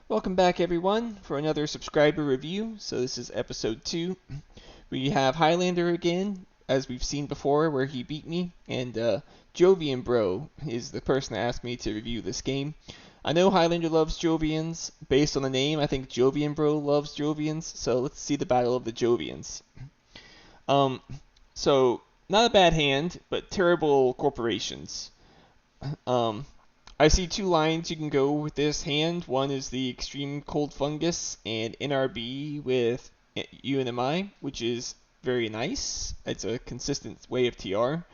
Welcome back everyone for another subscriber review. So this is episode 2. We have Highlander again, as we've seen before, where he beat me, and JovianBro is the person that asked me to review this game. I know Highlander loves Jovians. Based on the name, I think JovianBro loves Jovians, so let's see the battle of the Jovians. Um, so, not a bad hand, but terrible corporations. Um, I see two lines you can go with this hand. One is the Extreme Cold Fungus and NRB with UNMI, which is very nice. It's a consistent way of TR.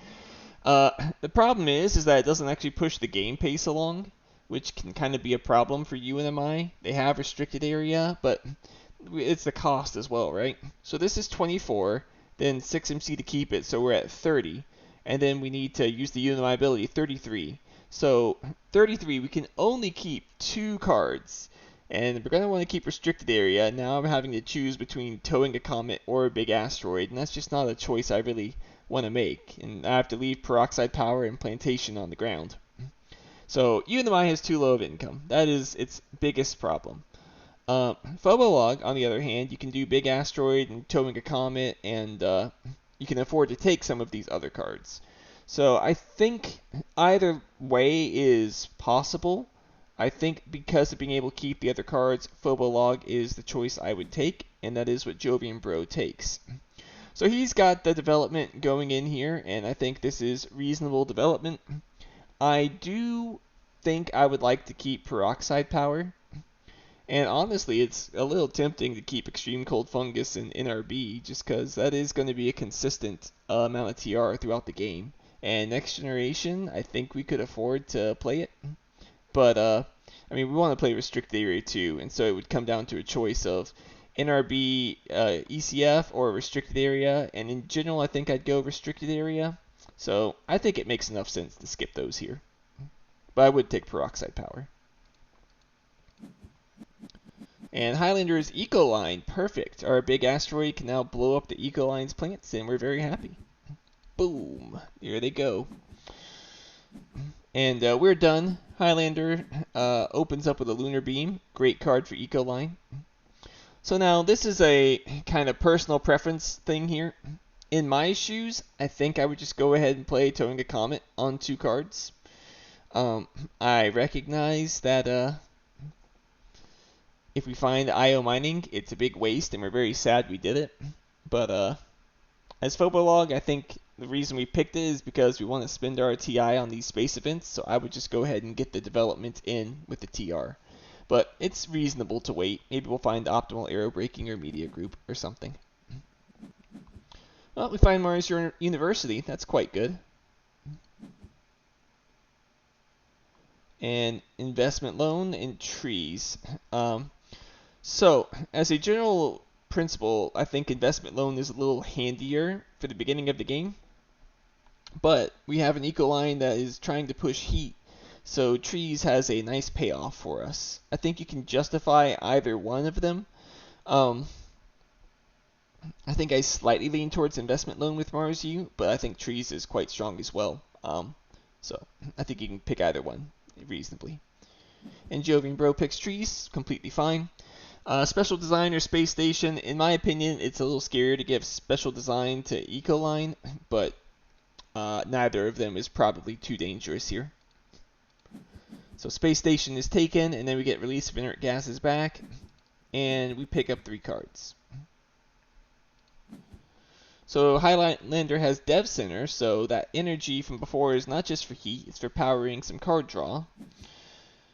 The problem is that it doesn't actually push the game pace along, which can kind of be a problem for UNMI. They have restricted area, but it's the cost as well, right? So this is 24, then 6 MC to keep it, so we're at 30. And then we need to use the UNMI ability, 33. So 33, we can only keep 2 cards. And we're going to want to keep restricted area. Now I'm having to choose between towing a comet or a big asteroid, and that's just not a choice I really want to make. And I have to leave peroxide power and plantation on the ground. So UNMI has too low of income. That is its biggest problem. Phobolog, on the other hand, you can do big asteroid and towing a comet, and you can afford to take some of these other cards. So I think either way is possible. I think because of being able to keep the other cards, Phobolog is the choice I would take, and that is what JovianBro takes. So he's got the development going in here, and I think this is reasonable development. I do think I would like to keep peroxide power. And honestly, it's a little tempting to keep Extreme Cold Fungus and NRB just because that is going to be a consistent amount of TR throughout the game. And next generation, I think we could afford to play it. But, I mean, we want to play Restricted Area too, and so it would come down to a choice of NRB ECF or Restricted Area. And in general, I think I'd go Restricted Area. So I think it makes enough sense to skip those here. But I would take Peroxide Power. And Highlander's Eco Line, perfect. Our big asteroid can now blow up the Eco Line's plants, and we're very happy. Boom. There they go. And we're done. Highlander opens up with a Lunar Beam. Great card for Eco Line. So now, this is a kind of personal preference thing here. In my shoes, I think I would just go ahead and play Towing a Comet on 2 cards. I recognize that if we find IO mining, it's a big waste, and we're very sad we did it. But as Phobolog, I think the reason we picked it is because we want to spend our TI on these space events, so I would just go ahead and get the development in with the TR. But it's reasonable to wait. Maybe we'll find optimal arrow breaking or media group or something. Well, we find Mars University. That's quite good. And investment loan and trees. So, as a general principle, I think investment loan is a little handier for the beginning of the game. But we have an eco line that is trying to push heat, so trees has a nice payoff for us. I think you can justify either one of them. I think I slightly lean towards investment loan with Mars U, but I think trees is quite strong as well. So I think you can pick either one reasonably. And JovianBro picks trees, completely fine. Special design or space station, in my opinion, it's a little scary to give special design to Ecoline, but neither of them is probably too dangerous here. So space station is taken, and then we get release of inert gases back, and we pick up 3 cards. So Highlander has Dev Center, so that energy from before is not just for heat, it's for powering some card draw.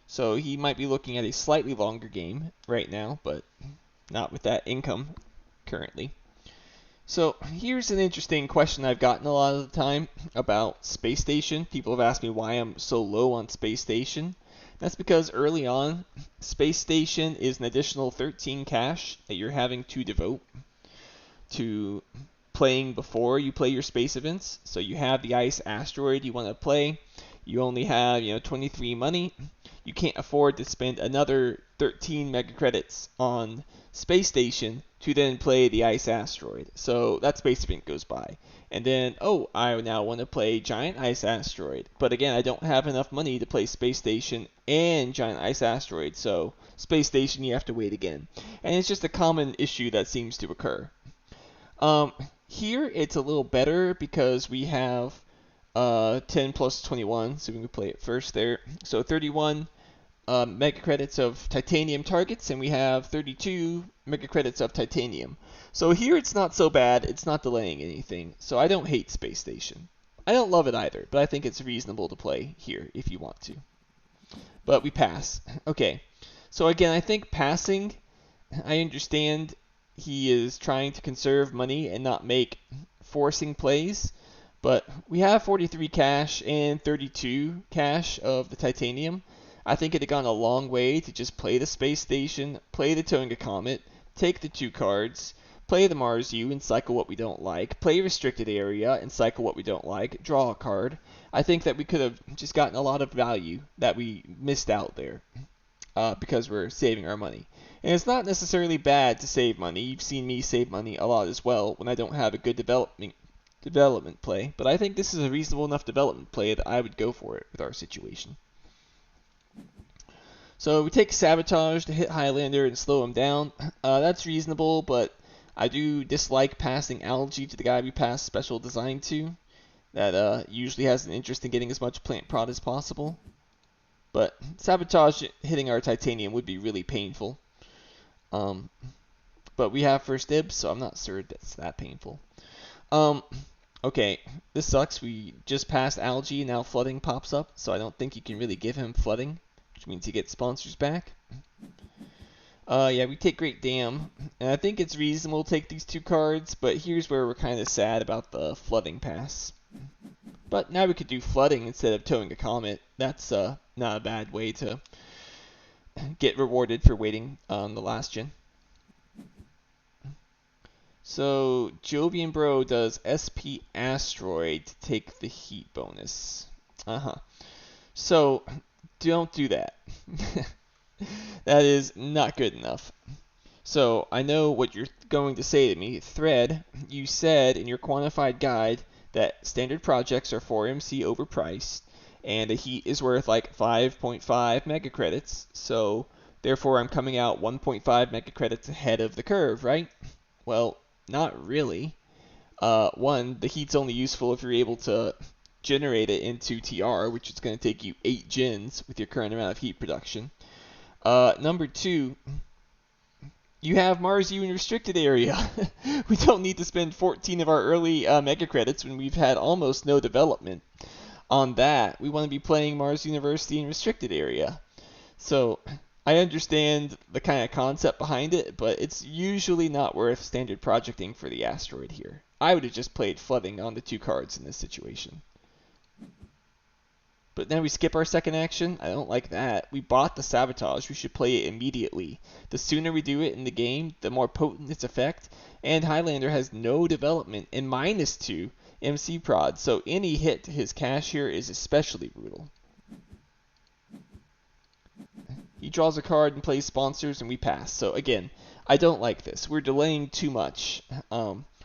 So he might be looking at a slightly longer game right now, but not with that income currently. So here's an interesting question I've gotten a lot of the time about Space Station. People have asked me why I'm so low on Space Station. That's because early on, Space Station is an additional 13 cash that you're having to devote to playing before you play your space events. So you have the ice asteroid you want to play. You only have 23 money. You can't afford to spend another 13 mega credits on Space Station to then play the ice asteroid. So that space event goes by. And then, oh, I now want to play Giant Ice Asteroid. But again, I don't have enough money to play Space Station and Giant Ice Asteroid, so Space Station you have to wait again. And it's just a common issue that seems to occur. Here it's a little better because we have 10 plus 21, so we can play it first there. So 31 mega credits of titanium targets, and we have 32 mega credits of titanium. So here it's not so bad, it's not delaying anything, so I don't hate Space Station. I don't love it either, but I think it's reasonable to play here if you want to. But we pass. Okay, so again, I think passing, I understand he is trying to conserve money and not make forcing plays, but we have 43 cash and 32 cash of the titanium. I think it had gone a long way to just play the Space Station, play the Towing a Comet, take the 2 cards, play the Mars U and cycle what we don't like, play Restricted Area and cycle what we don't like, draw a card. I think that we could have just gotten a lot of value that we missed out there because we're saving our money. And it's not necessarily bad to save money. You've seen me save money a lot as well when I don't have a good development play, but I think this is a reasonable enough development play that I would go for it with our situation. So we take Sabotage to hit Highlander and slow him down. That's reasonable, but I do dislike passing Algae to the guy we pass Special Design to. That usually has an interest in getting as much plant prod as possible. But Sabotage hitting our Titanium would be really painful. But we have first dibs, so I'm not sure that's that painful. Okay, this sucks. We just passed Algae, and now Flooding pops up, so I don't think you can really give him Flooding, which means he gets sponsors back. Yeah, we take Great Dam, and I think it's reasonable to take these 2 cards, but here's where we're kind of sad about the Flooding pass. But now we could do Flooding instead of Towing a Comet. That's not a bad way to get rewarded for waiting on the last gen. So JovianBro does SP Asteroid to take the heat bonus. So don't do that. That is not good enough. So I know what you're going to say to me. Thread, you said in your quantified guide that standard projects are 4MC overpriced, and a heat is worth like 5.5 mega credits. So therefore I'm coming out 1.5 mega credits ahead of the curve, right? Well, not really. One, the heat's only useful if you're able to generate it into TR, which is going to take you 8 gens with your current amount of heat production. Number 2, you have Mars U in restricted area. We don't need to spend 14 of our early mega credits when we've had almost no development on that. We want to be playing Mars University in restricted area. So I understand the kind of concept behind it, but it's usually not worth standard projecting for the asteroid here. I would have just played Flooding on the 2 cards in this situation. But then we skip our second action. I don't like that. We bought the Sabotage. We should play it immediately. The sooner we do it in the game, the more potent its effect. And Highlander has no development and -2 MC prod, so any hit to his cash here is especially brutal. He draws a card and plays sponsors, and we pass. So again, I don't like this. We're delaying too much.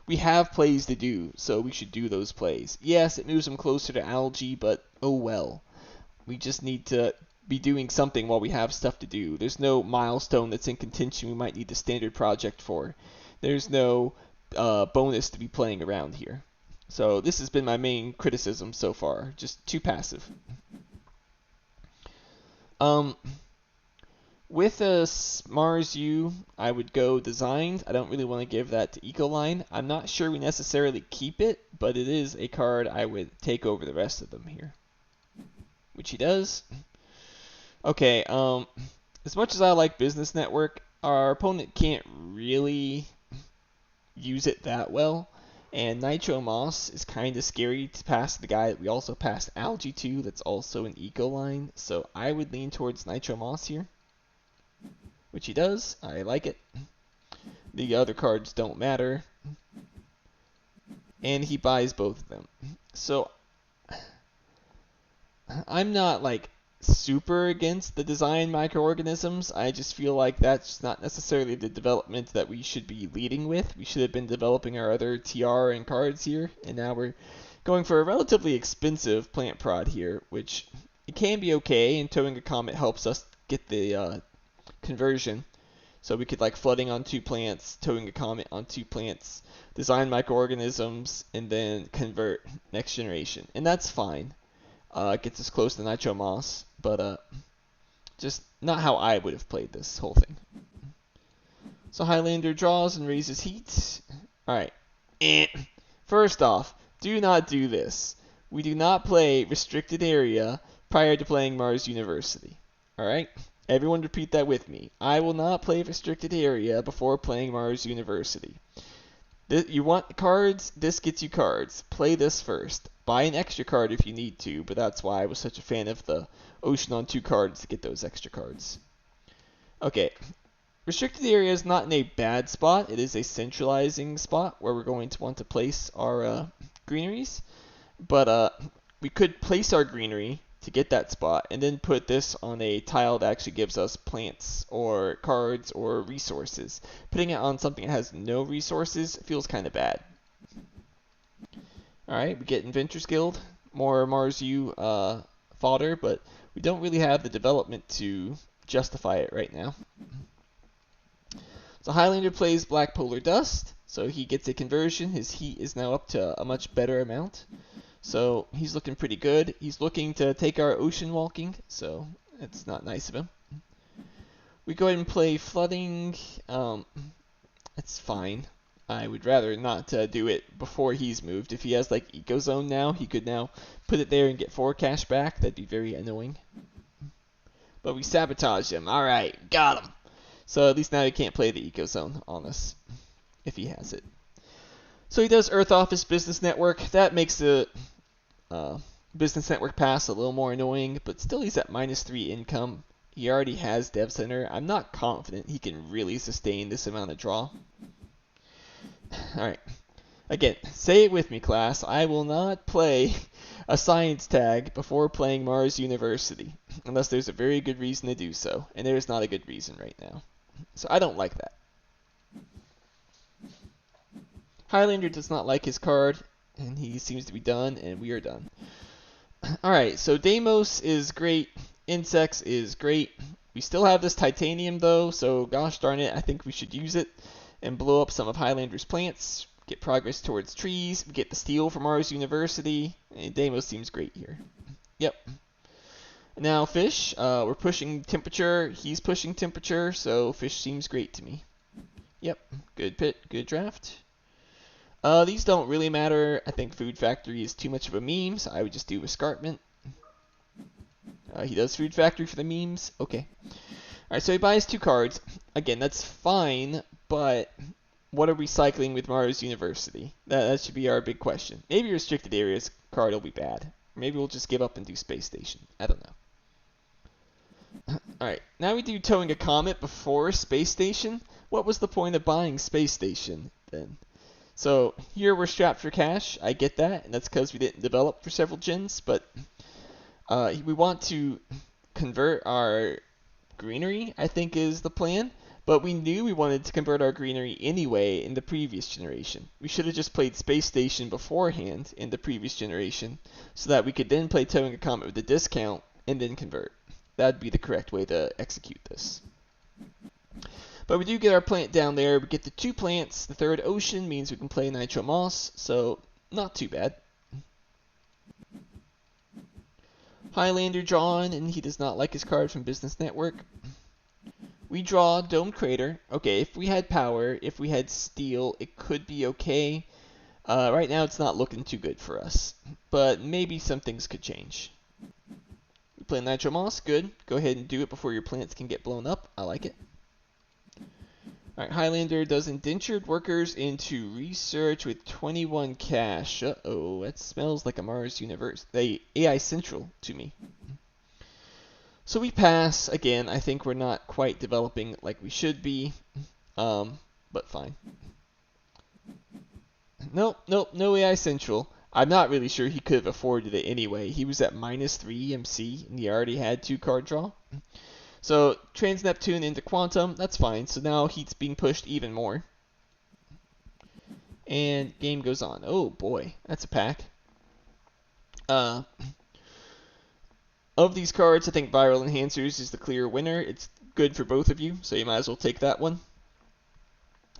We have plays to do, so we should do those plays. Yes, it moves him closer to Algae, but oh well. We just need to be doing something while we have stuff to do. There's no milestone that's in contention we might need the standard project for. There's no bonus to be playing around here. So this has been my main criticism so far. Just too passive. With a Mars U, I would go Designed. I don't really want to give that to Ecoline. I'm not sure we necessarily keep it, but it is a card I would take over the rest of them here. Which he does. Okay, as much as I like Business Network, our opponent can't really use it that well. And Nitro Moss is kind of scary to pass the guy that we also passed Algae to that's also an Ecoline. So I would lean towards Nitro Moss here. Which he does. I like it. The other cards don't matter. And he buys both of them. So I'm not like super against the design microorganisms. I just feel like that's not necessarily the development that we should be leading with. We should have been developing our other TR and cards here, and now we're going for a relatively expensive plant prod here, which it can be okay, and towing a comet helps us get the conversion. So we could like flooding on 2 plants, towing a comet on 2 plants, design microorganisms, and then convert next generation. And that's fine. It gets us close to Nitro Moss, but just not how I would have played this whole thing. So Highlander draws and raises heat. Alright. First off, do not do this. We do not play Restricted Area prior to playing Mars University. Alright? Everyone repeat that with me. I will not play Restricted Area before playing Mars University. You want cards? This gets you cards. Play this first. Buy an extra card if you need to, but that's why I was such a fan of the Ocean on 2 cards to get those extra cards. Okay. Restricted Area is not in a bad spot. It is a centralizing spot where we're going to want to place our greeneries. But we could place our greenery to get that spot and then put this on a tile that actually gives us plants or cards or resources. Putting it on something that has no resources feels kind of bad. Alright, we get Inventors Guild, more Mars U fodder, but we don't really have the development to justify it right now. So Highlander plays Black Polar Dust, so he gets a conversion. His heat is now up to a much better amount. So he's looking pretty good. He's looking to take our ocean walking, so it's not nice of him. We go ahead and play Flooding. It's fine. I would rather not do it before he's moved. If he has like Eco Zone now, he could now put it there and get 4 cash back. That'd be very annoying. But we sabotage him. Alright, got him. So at least now he can't play the Eco Zone on us, if he has it. So he does Earth Office Business Network. That makes the Business Network pass a little more annoying, but still he's at -3 income. He already has Dev Center. I'm not confident he can really sustain this amount of draw. Alright. Again, say it with me, class. I will not play a science tag before playing Mars University, unless there's a very good reason to do so, and there's not a good reason right now. So I don't like that. Highlander does not like his card, and he seems to be done, and we are done. Alright, so Deimos is great. Insects is great. We still have this titanium, though, so gosh darn it, I think we should use it and blow up some of Highlander's plants. Get progress towards trees. Get the steel from Mars University. And Deimos seems great here. Yep. Now fish. We're pushing temperature. He's pushing temperature, so fish seems great to me. Yep. Good pit. Good draft. These don't really matter. I think Food Factory is too much of a meme, so I would just do Escarpment. He does Food Factory for the memes. Okay. Alright, so he buys 2 cards. Again, that's fine, but what are we cycling with Mars University? That should be our big question. Maybe Restricted Areas card will be bad. Maybe we'll just give up and do Space Station. I don't know. Alright, now we do Towing a Comet before Space Station. What was the point of buying Space Station then? So here we're strapped for cash. I get that, and that's because we didn't develop for several gens, but we want to convert our greenery, I think is the plan. But we knew we wanted to convert our greenery anyway in the previous generation. We should have just played Space Station beforehand in the previous generation, so that we could then play Towing a Comet with a discount and then convert. That'd be the correct way to execute this. But we do get our plant down there. We get the 2 plants. The 3rd ocean means we can play Nitro Moss, so not too bad. Highlander drawn, and he does not like his card from Business Network. We draw Dome Crater. Okay, if we had power, if we had steel, it could be okay. Right now it's not looking too good for us, but maybe some things could change. We play Nitro Moss, good. Go ahead and do it before your plants can get blown up. I like it. Alright, Highlander does Indentured Workers into Research with 21 cash. Uh-oh, that smells like a Mars Universe. AI Central to me. So we pass. Again, I think we're not quite developing like we should be, but fine. Nope, no AI Central. I'm not really sure he could have afforded it anyway. He was at -3 MC, and he already had 2 card draw. So, Trans Neptune into Quantum, that's fine. So now he's being pushed even more. And game goes on. Oh boy, that's a pack. Of these cards, I think Viral Enhancers is the clear winner. It's good for both of you, so you might as well take that one.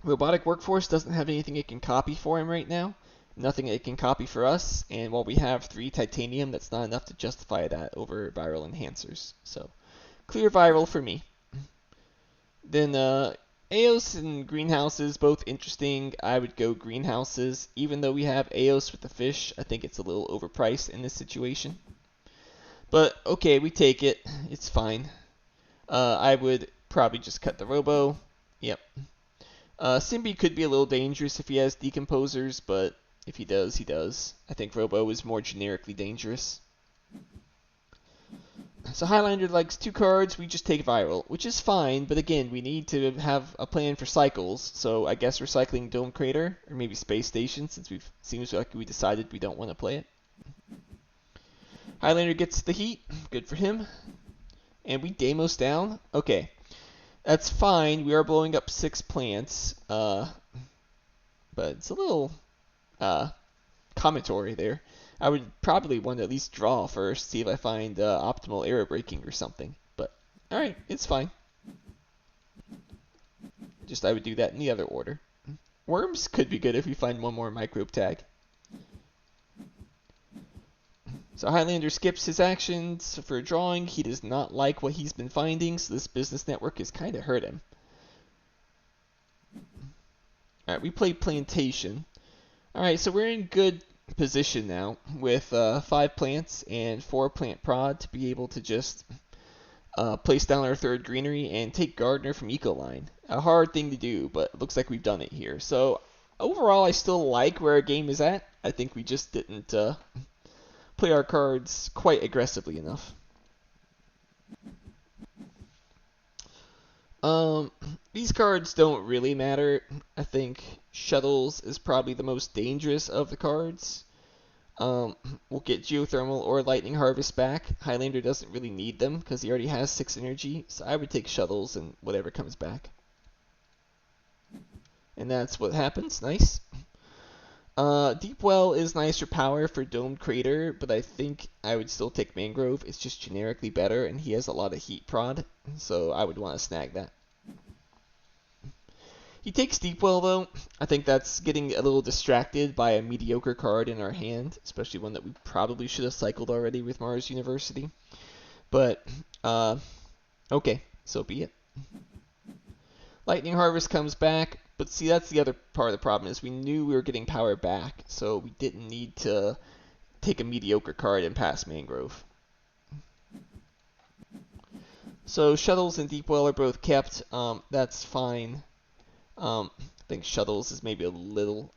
Robotic Workforce doesn't have anything it can copy for him right now. Nothing it can copy for us, and while we have 3 Titanium, that's not enough to justify that over Viral Enhancers. So, clear Viral for me. Then Eos and Greenhouses, both interesting. I would go Greenhouses. Even though we have Eos with the fish, I think it's a little overpriced in this situation. But okay, we take it. It's fine. I would probably just cut the Robo. Yep. Simbi could be a little dangerous if he has Decomposers, but if he does, he does. I think Robo is more generically dangerous. So Highlander likes 2 cards, we just take Viral, which is fine, but again, we need to have a plan for cycles, so I guess we're cycling Dome Crater, or maybe Space Station, since seems like we decided we don't want to play it. Highlander gets the heat, good for him. And we Deimos down, okay. That's fine, we are blowing up 6 plants, but it's a little commentary there. I would probably want to at least draw first, see if I find optimal arrow breaking or something. But, alright, it's fine. Just I would do that in the other order. Worms could be good if we find one more microbe tag. So Highlander skips his actions for drawing. He does not like what he's been finding, so this business network has kind of hurt him. Alright, we play Plantation. Alright, so we're in good position now with 5 plants and 4 plant prod to be able to just place down our 3rd greenery and take Gardener from Ecoline. A hard thing to do, but it looks like we've done it here. So overall, I still like where our game is at. I think we just didn't play our cards quite aggressively enough. These cards don't really matter. I think Shuttles is probably the most dangerous of the cards. We'll get Geothermal or Lightning Harvest back. Highlander doesn't really need them because he already has 6 energy, so I would take Shuttles and whatever comes back. And that's what happens. Nice. Deep Well is nicer power for Domed Crater, but I think I would still take Mangrove. It's just generically better, and he has a lot of heat prod, so I would want to snag that. He takes Deep Well, though. I think that's getting a little distracted by a mediocre card in our hand, especially one that we probably should have cycled already with Mars University. But, okay, so be it. Lightning Harvest comes back, but see, that's the other part of the problem, is we knew we were getting power back, so we didn't need to take a mediocre card and pass Mangrove. So Shuttles and Deep Well are both kept. That's fine. I think Shuttles is maybe a little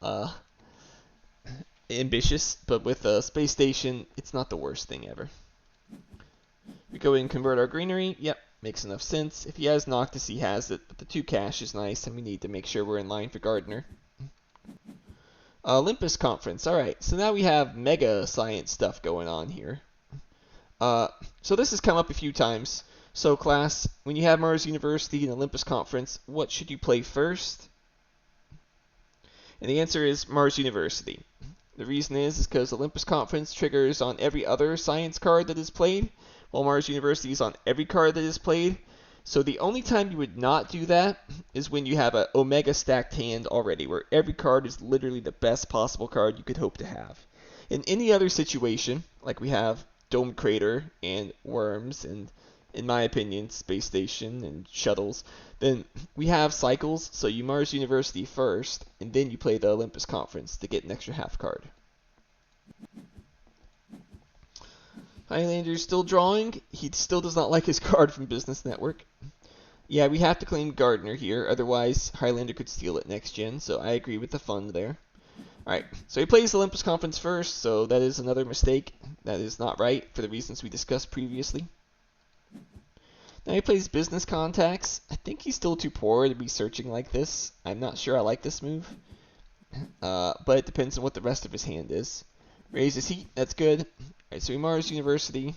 ambitious, but with a Space Station, it's not the worst thing ever. We go in and convert our greenery. Yep, makes enough sense. If he has Noctis, he has it, but the 2 cash is nice, and we need to make sure we're in line for Gardener. Olympus Conference. Alright, so now we have mega science stuff going on here. So this has come up a few times. So class, when you have Mars University and Olympus Conference, what should you play first? And the answer is Mars University. The reason is because Olympus Conference triggers on every other science card that is played, while Mars University is on every card that is played. So the only time you would not do that is when you have an Omega stacked hand already, where every card is literally the best possible card you could hope to have. In any other situation, like we have Domed Crater and Worms and, in my opinion, Space Station and Shuttles, then we have cycles, so you Mars University first, and then you play the Olympus Conference to get an extra half card. Highlander's still drawing. He still does not like his card from Business Network. Yeah, we have to claim Gardener here, otherwise Highlander could steal it next gen, so I agree with the fund there. Alright, so he plays Olympus Conference first, so that is another mistake. That is not right for the reasons we discussed previously. Now he plays Business Contacts. I think he's still too poor to be searching like this. I'm not sure I like this move, but it depends on what the rest of his hand is. Raises heat, that's good. Alright, so we Mars University.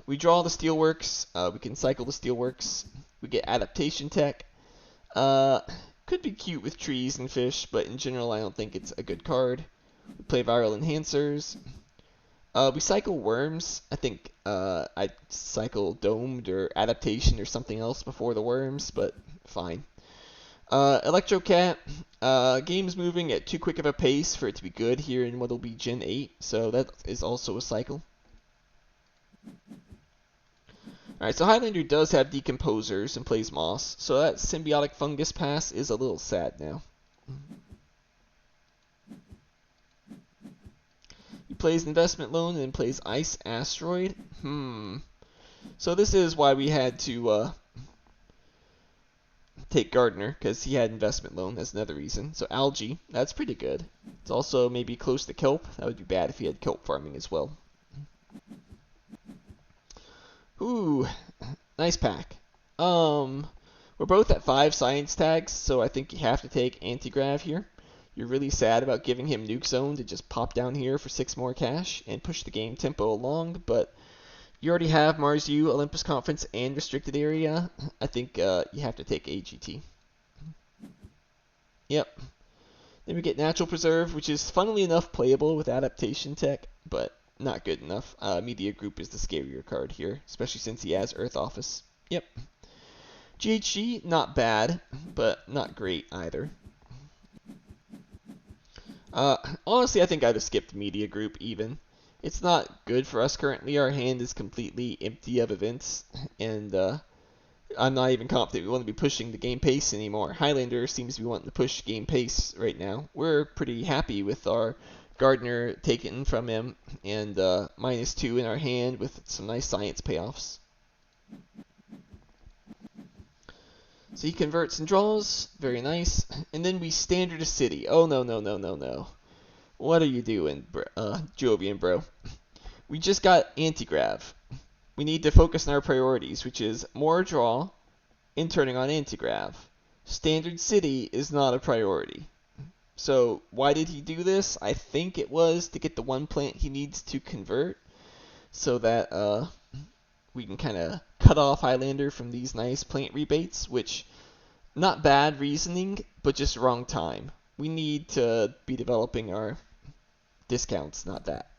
We draw the Steelworks. We can cycle the Steelworks. We get Adaptation Tech. Could be cute with trees and fish, but in general I don't think it's a good card. We play Viral Enhancers. We cycle Worms. I think I'd cycle Domed or Adaptation or something else before the Worms, but fine. Electrocat. Game's moving at too quick of a pace for it to be good here in what'll be Gen 8, so that is also a cycle. Alright, so Highlander does have Decomposers and plays Moss, so that Symbiotic Fungus pass is a little sad now. He plays Investment Loan and then plays Ice Asteroid. So this is why we had to take Gardner, because he had Investment Loan. That's another reason. So Algae, that's pretty good. It's also maybe close to Kelp. That would be bad if he had Kelp Farming as well. Ooh, nice pack. We're both at 5 science tags, so I think you have to take Antigrav here. You're really sad about giving him Nuke Zone to just pop down here for 6 more cash and push the game tempo along, but you already have Mars U, Olympus Conference, and Restricted Area. I think you have to take AGT. Yep. Then we get Natural Preserve, which is funnily enough playable with Adaptation Tech, but not good enough. Media Group is the scarier card here, especially since he has Earth Office. Yep. GHG, not bad, but not great either. Honestly, I think I'd have skipped Media Group even. It's not good for us currently. Our hand is completely empty of events, and I'm not even confident we want to be pushing the game pace anymore. Highlander seems to be wanting to push game pace right now. We're pretty happy with our Gardner taken from him, and -2 in our hand with some nice science payoffs. So he converts and draws, very nice. And then we standard a city. Oh no, no, no, no, no. What are you doing, JovianBro? We just got Antigrav. We need to focus on our priorities, which is more draw and turning on Antigrav. Standard city is not a priority. So why did he do this? I think it was to get the one plant he needs to convert, so that we can kind of cut off Highlander from these nice plant rebates, which, not bad reasoning, but just wrong time. We need to be developing our discounts, not that.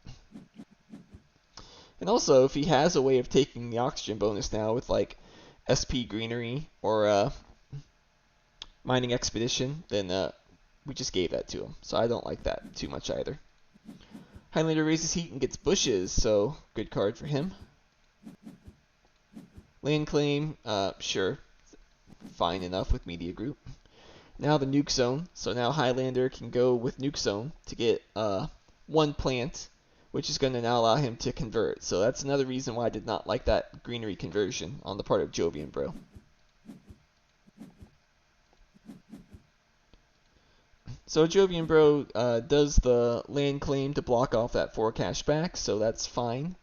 And also, if he has a way of taking the oxygen bonus now with like SP Greenery or Mining Expedition, then we just gave that to him. So I don't like that too much either. Highlander raises heat and gets bushes, so good card for him. Land claim, sure, fine enough with Media Group. Now the Nuke Zone, so now Highlander can go with Nuke Zone to get one plant, which is going to now allow him to convert. So that's another reason why I did not like that greenery conversion on the part of JovianBro. So JovianBro does the land claim to block off that 4 cash back, so that's fine.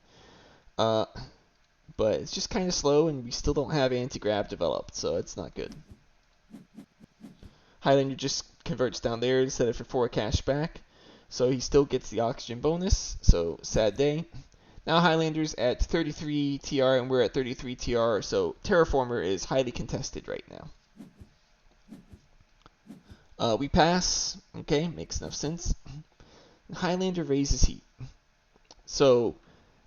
But it's just kind of slow, and we still don't have Antigrav developed, so it's not good. Highlander just converts down there instead of for 4 cash back, so he still gets the oxygen bonus, so sad day. Now Highlander's at 33 TR, and we're at 33 TR, so Terraformer is highly contested right now. We pass, okay, makes enough sense. Highlander raises heat. So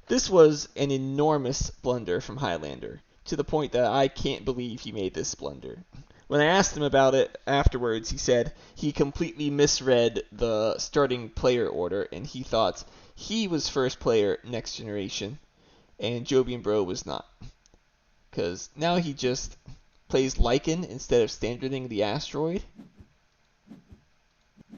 this was an enormous blunder from Highlander, to the point that I can't believe he made this blunder. When I asked him about it afterwards, he said he completely misread the starting player order, and he thought he was first player next generation, and JovianBro was not. Because now he just plays Lichen instead of standarding the asteroid.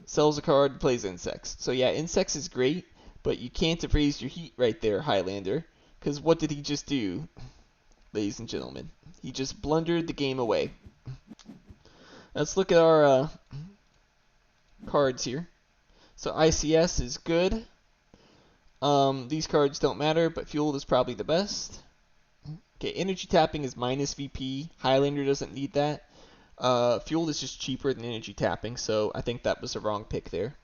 Sells a card, plays Insects. So yeah, Insects is great, but you can't have raised your heat right there, Highlander. Because what did he just do, ladies and gentlemen? He just blundered the game away. Let's look at our cards here. So ICS is good. These cards don't matter, but Fueled is probably the best. Okay, Energy Tapping is minus VP. Highlander doesn't need that. Fueled is just cheaper than Energy Tapping, so I think that was a wrong pick there.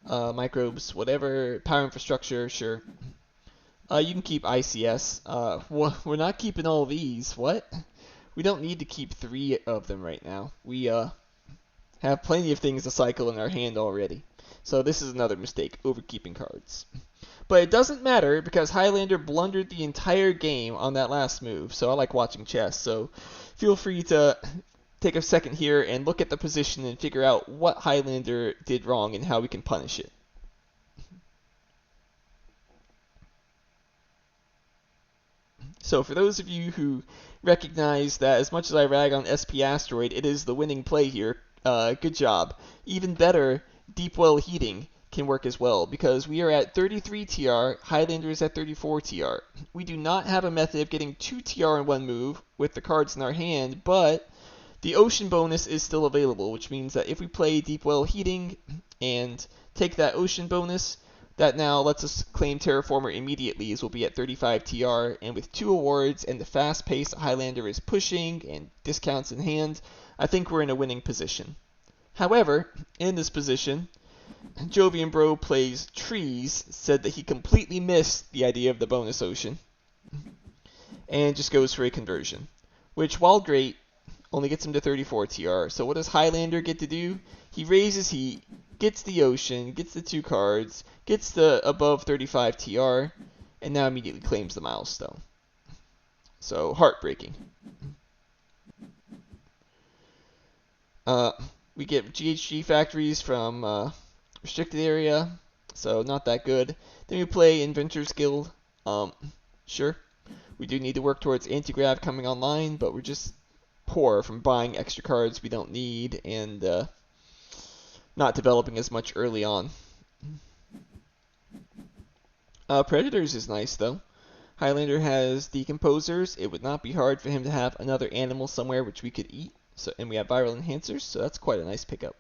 microbes, whatever, power infrastructure, sure. You can keep ICS. We're not keeping all these. What? We don't need to keep 3 of them right now. We have plenty of things to cycle in our hand already. So this is another mistake, overkeeping cards. But it doesn't matter because Highlander blundered the entire game on that last move. So I like watching chess. So feel free to take a second here and look at the position and figure out what Highlander did wrong and how we can punish it. So for those of you who recognize that as much as I rag on SP Asteroid, it is the winning play here, good job. Even better, Deep Well Heating can work as well, because we are at 33 TR, Highlander is at 34 TR. We do not have a method of getting 2 TR in one move with the cards in our hand, but the Ocean bonus is still available, which means that if we play Deep Well Heating and take that Ocean bonus, that now lets us claim Terraformer immediately, as we'll be at 35 TR, and with 2 awards and the fast pace Highlander is pushing and discounts in hand, I think we're in a winning position. However, in this position, JovianBro plays Trees, said that he completely missed the idea of the bonus Ocean, and just goes for a conversion, which, while great, only gets him to 34 TR. So what does Highlander get to do? He raises heat, gets the Ocean, gets the 2 cards, gets the above 35 TR, and now immediately claims the milestone. So heartbreaking. We get GHG factories from restricted area, so not that good. Then we play Inventors Guild. Sure, we do need to work towards anti-grav coming online, but we're just poor from buying extra cards we don't need and not developing as much early on. Predators is nice though. Highlander has Decomposers. It would not be hard for him to have another animal somewhere which we could eat. So, and we have Viral Enhancers, so that's quite a nice pickup.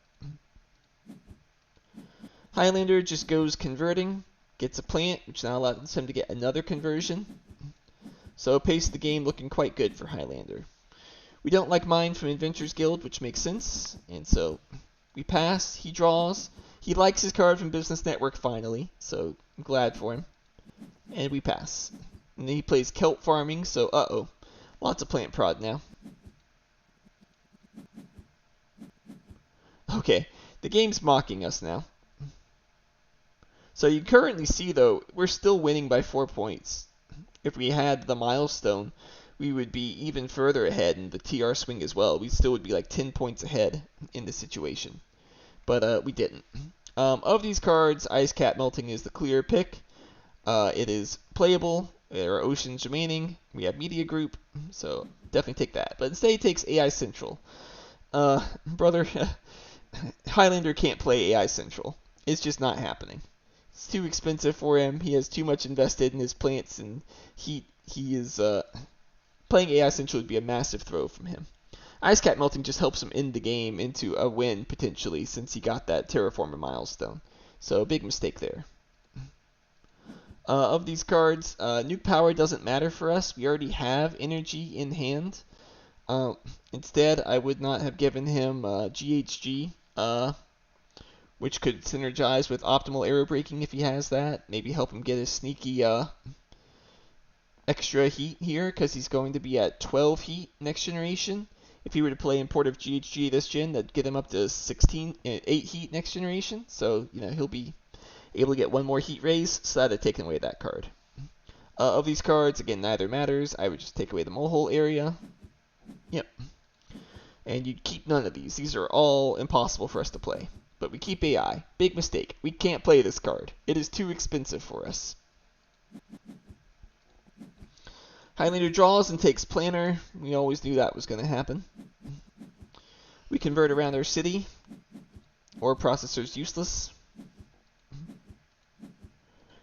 Highlander just goes converting, gets a plant, which now allows him to get another conversion. So pace of the game looking quite good for Highlander. We don't like mine from Adventures Guild, which makes sense, and so we pass, he draws, he likes his card from Business Network finally, so I'm glad for him, and we pass. And then he plays Kelp Farming, so lots of plant prod now. Okay, the game's mocking us now. So you currently see, though, we're still winning by 4 points. If we had the milestone, we would be even further ahead in the TR swing as well. We still would be like 10 points ahead in this situation. But we didn't. Of these cards, Ice Cap Melting is the clear pick. It is playable. There are oceans remaining. We have Media Group, so definitely take that. But instead he takes AI Central. Brother, Highlander can't play AI Central. It's just not happening. It's too expensive for him. He has too much invested in his plants, and he is playing AI Central would be a massive throw from him. Ice Cap Melting just helps him end the game into a win potentially, since he got that Terraformer milestone. So big mistake there. Of these cards, Nuke Power doesn't matter for us. We already have energy in hand. Instead, I would not have given him GHG, which could synergize with optimal arrow braking if he has that. Maybe help him get a sneaky extra heat here, because he's going to be at 12 heat next generation. If he were to play import of GHG this gen, that'd get him up to 8 heat next generation. So, he'll be able to get one more heat raise, so that'd have taken away that card. Of these cards, again, neither matters. I would just take away the molehole area. Yep. And you'd keep none of these. These are all impossible for us to play. But we keep AI. Big mistake. We can't play this card. It is too expensive for us. Highlander draws and takes Planner. We always knew that was going to happen. We convert around our city. Ore processor's useless.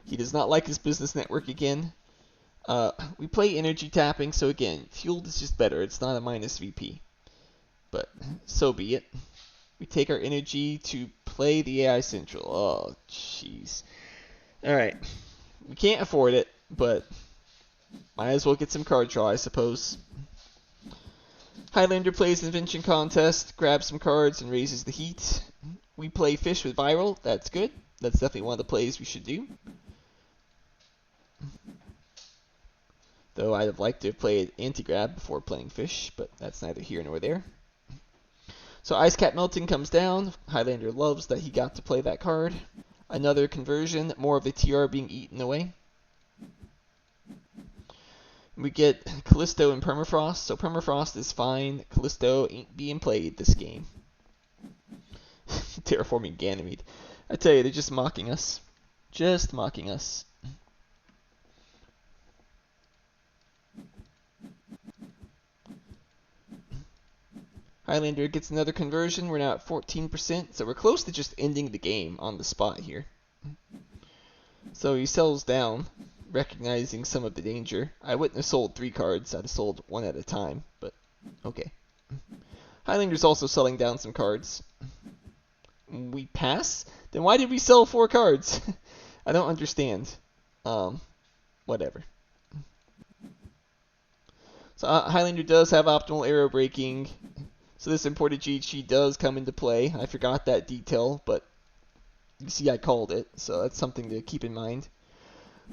He does not like his business network again. We play energy tapping, so again, fueled is just better. It's not a minus VP. But so be it. We take our energy to play the AI Central. Oh, jeez. Alright. We can't afford it, but might as well get some card draw, I suppose. Highlander plays Invention Contest, grabs some cards, and raises the heat. We play Fish with Viral. That's good. That's definitely one of the plays we should do. Though I'd have liked to have played anti-grab before playing fish, but that's neither here nor there. So Ice Cap Melting comes down. Highlander loves that he got to play that card. Another conversion, more of the TR being eaten away. We get Callisto and Permafrost, so Permafrost is fine. Callisto ain't being played this game. Terraforming Ganymede. I tell you, they're just mocking us. Just mocking us. Highlander gets another conversion. We're now at 14%, so we're close to just ending the game on the spot here. So he sells down, recognizing some of the danger. I wouldn't have sold 3 cards. I'd have sold 1 at a time, but okay. Highlander's also selling down some cards. We pass? Then why did we sell 4 cards? I don't understand. Whatever. So Highlander does have optimal arrow breaking. So this imported GHG does come into play. I forgot that detail, but you see I called it, so that's something to keep in mind.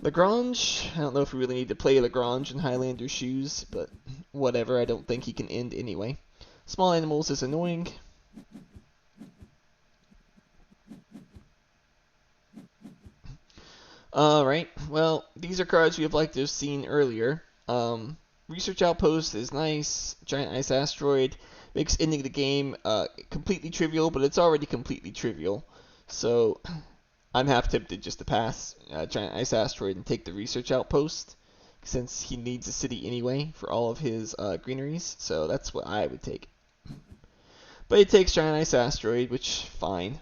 Lagrange, I don't know if we really need to play Lagrange in Highlander's shoes, but whatever, I don't think he can end anyway. Small animals is annoying. Alright, well, these are cards we have liked to have seen earlier. Research Outpost is nice. Giant Ice Asteroid makes ending the game completely trivial, but it's already completely trivial. So I'm half tempted just to pass Giant Ice Asteroid and take the Research Outpost, since he needs a city anyway for all of his greeneries. So that's what I would take. But he takes Giant Ice Asteroid, which, fine.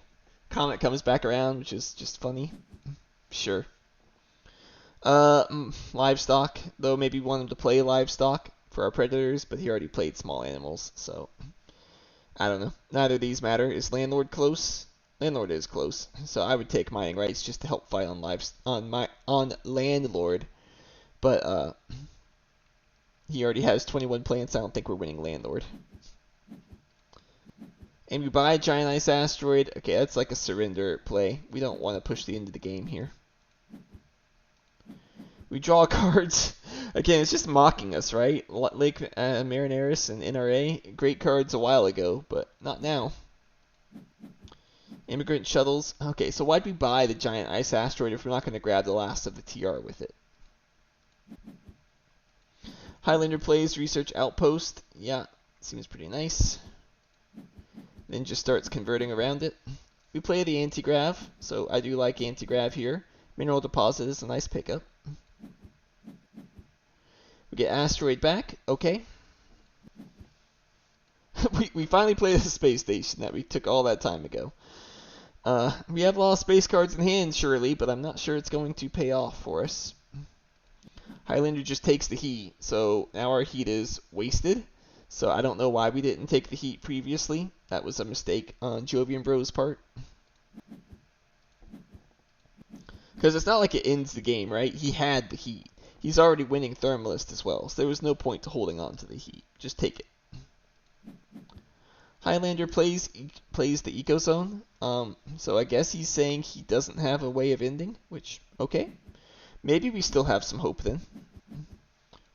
Comet comes back around, which is just funny. Sure. Livestock, though maybe want him to play livestock for our predators, but he already played small animals, so I don't know. Neither of these matter. Is Landlord close? Landlord is close, so I would take mining rights just to help fight on Landlord, but he already has 21 plants. I don't think we're winning Landlord. And we buy Giant Ice Asteroid. Okay, that's like a surrender play. We don't want to push the end of the game here. We draw cards. Again, it's just mocking us, right? Lake Marineris and NRA, great cards a while ago, but not now. Immigrant Shuttles. Okay, so why'd we buy the Giant Ice Asteroid if we're not going to grab the last of the TR with it? Highlander plays Research Outpost. Yeah, seems pretty nice. Then just starts converting around it. We play the Anti-Grav, so I do like Anti-Grav here. Mineral Deposit is a nice pickup. We get Asteroid back. Okay. we finally played the space station that we took all that time ago. We have a lot of space cards in hand, surely, but I'm not sure it's going to pay off for us. Highlander just takes the heat, so now our heat is wasted. So I don't know why we didn't take the heat previously. That was a mistake on JovianBro's part. Because it's not like it ends the game, right? He had the heat. He's already winning Thermalist as well, so there was no point to holding on to the heat. Just take it. Highlander plays the Ecozone, so I guess he's saying he doesn't have a way of ending, which, okay. Maybe we still have some hope then.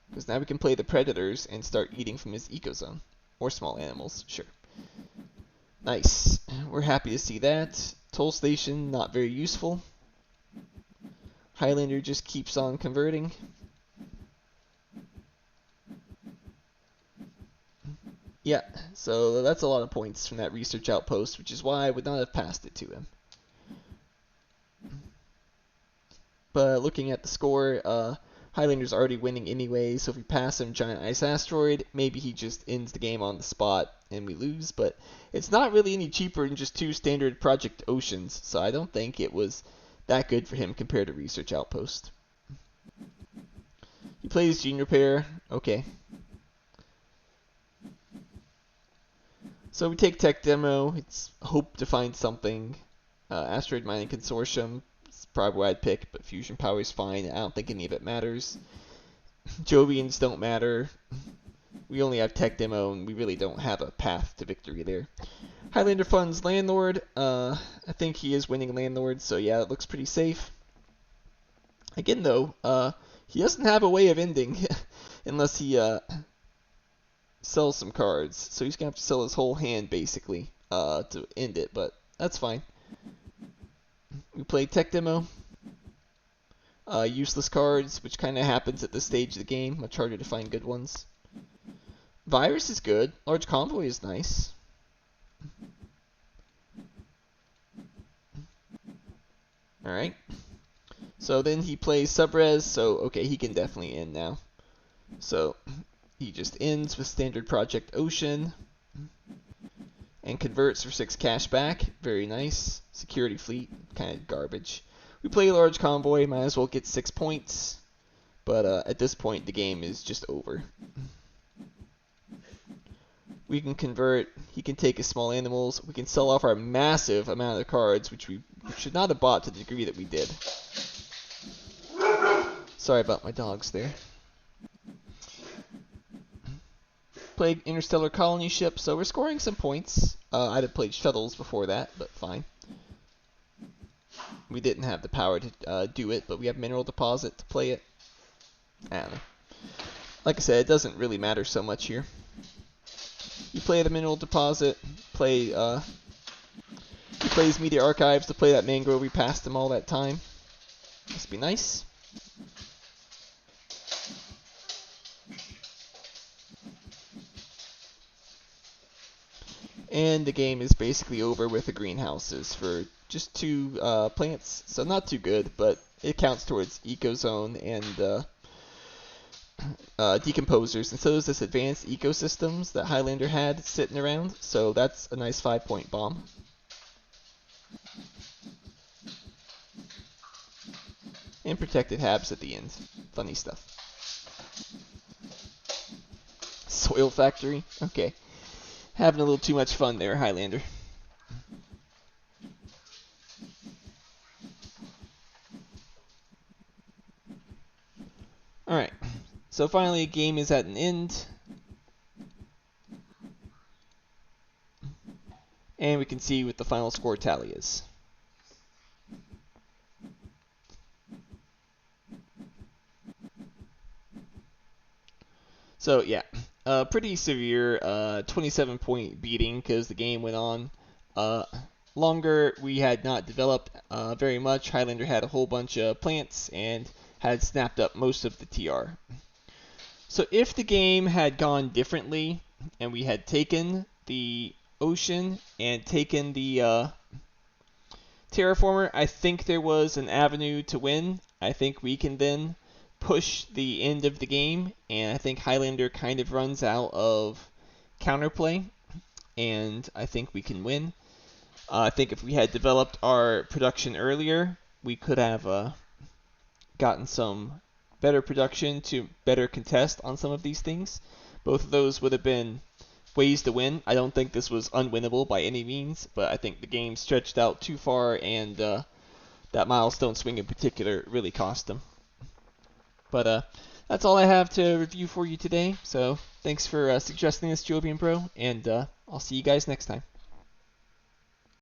Because now we can play the Predators and start eating from his Ecozone. Or small animals, sure. Nice. We're happy to see that. Toll Station, not very useful. Highlander just keeps on converting. Yeah, so that's a lot of points from that Research Outpost, which is why I would not have passed it to him. But looking at the score, Highlander's already winning anyway, so if we pass him Giant Ice Asteroid, maybe he just ends the game on the spot and we lose, but it's not really any cheaper than just 2 standard Project Oceans, so I don't think it was that good for him compared to Research Outpost. He plays Gene Repair, okay. So we take Tech Demo, it's hope to find something. Asteroid Mining Consortium, it's probably what I'd pick, but Fusion Power is fine. I don't think any of it matters. Jovians don't matter. We only have Tech Demo, and we really don't have a path to victory there. Highlander funds Landlord. I think he is winning Landlord, so yeah, it looks pretty safe. Again, though, he doesn't have a way of ending unless he sells some cards. So he's going to have to sell his whole hand, basically, to end it, but that's fine. We play Tech Demo. Useless cards, which kind of happens at this stage of the game. Much harder to find good ones. Virus is good. Large Convoy is nice. Alright. So then he plays Subres, so okay, he can definitely end now. So he just ends with Standard Project Ocean and converts for 6 cash back. Very nice. Security Fleet, kind of garbage. We play Large Convoy, might as well get 6 points. But at this point, the game is just over. We can convert, he can take his small animals, we can sell off our massive amount of cards, which we should not have bought to the degree that we did. Sorry about my dogs there. Played Interstellar Colony Ship, so we're scoring some points. I'd have played Shuttles before that, but fine. We didn't have the power to do it, but we have Mineral Deposit to play it. I don't know. Like I said, it doesn't really matter so much here. You play the Mineral Deposit, he plays Media Archives to play that Mangrove we passed him all that time. Must be nice. And the game is basically over with the greenhouses for just 2 plants. So not too good, but it counts towards Ecozone and Decomposers. And so there's this advanced ecosystems that Highlander had sitting around. So that's a nice 5-point bomb. And protected habs at the end. Funny stuff. Soil Factory? Okay. Having a little too much fun there, Highlander. Alright. So finally, a game is at an end. And we can see what the final score tally is. So yeah, pretty severe 27-point beating because the game went on longer. We had not developed very much. Highlander had a whole bunch of plants and had snapped up most of the TR. So if the game had gone differently and we had taken the ocean and taken the Terraformer, I think there was an avenue to win. I think we can then push the end of the game, and I think Highlander kind of runs out of counterplay, and I think we can win. I think if we had developed our production earlier, we could have gotten some better production to better contest on some of these things. Both of those would have been ways to win. I don't think this was unwinnable by any means, but I think the game stretched out too far, and that milestone swing in particular really cost them. But that's all I have to review for you today. So thanks for suggesting this, JovianBro, and I'll see you guys next time.